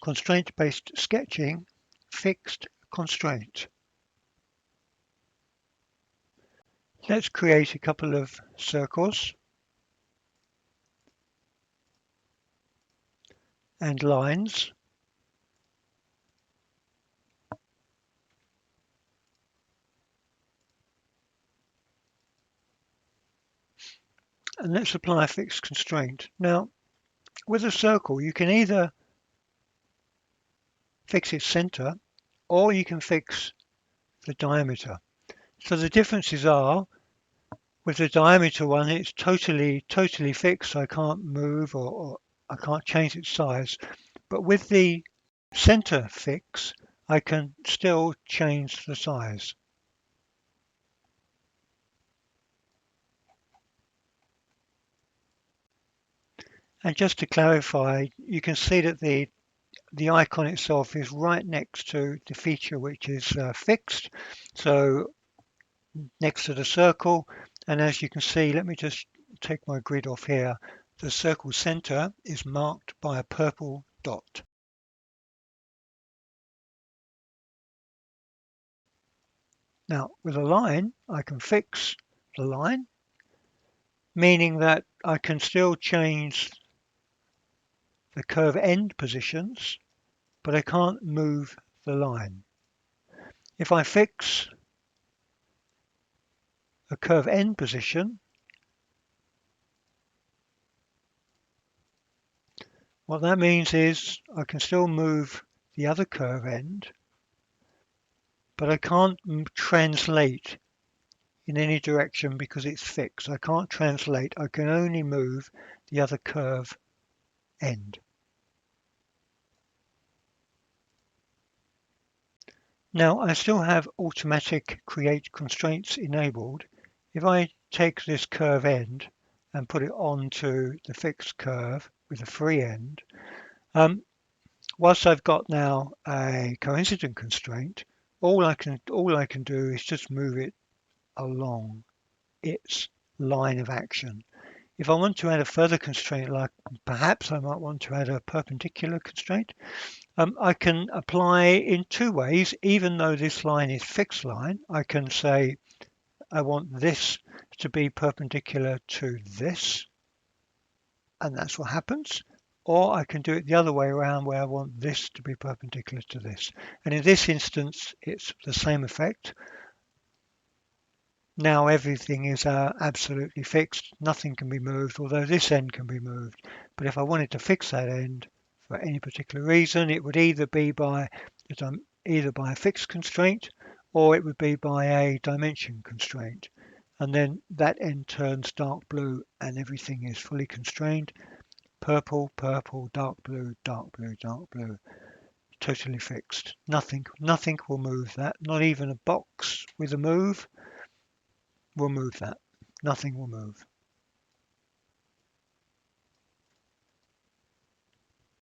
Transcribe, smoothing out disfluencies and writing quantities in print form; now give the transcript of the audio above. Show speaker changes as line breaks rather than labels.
constraint-based sketching, fixed constraint. Let's create a couple of circles and lines. And let's apply a fixed constraint. Now, with a circle, you can either fix its center or you can fix the diameter. So the differences are, with the diameter one, it's totally fixed, so I can't move or I can't change its size. But with the center fix, I can still change the size. And just to clarify, you can see that the icon itself is right next to the feature which is fixed, so next to the circle. And as you can see, let me just take my grid off here, the circle center is marked by a purple dot. Now with a line, I can fix the line, meaning that I can still change the curve end positions, but I can't move the line. If I fix a curve end position, what that means is I can still move the other curve end, but I can't translate in any direction because it's fixed. I can't translate, I can only move the other curve end. Now I still have automatic create constraints enabled. If I take this curve end and put it onto the fixed curve with a free end, whilst I've got now a coincident constraint, all I can do is just move it along its line of action. If I want to add a further constraint, like perhaps I might want to add a perpendicular constraint, I can apply in two ways. Even though this line is fixed line, I can say I want this to be perpendicular to this, and that's what happens. Or I can do it the other way around, where I want this to be perpendicular to this. And in this instance, it's the same effect. Now everything is absolutely fixed, nothing can be moved, although this end can be moved. But if I wanted to fix that end for any particular reason, it would either be by a fixed constraint, or it would be by a dimension constraint. And then that end turns dark blue and everything is fully constrained. Purple, purple, dark blue, dark blue, dark blue. Totally fixed. Nothing will move that. Not even a box with a move will move that. Nothing will move.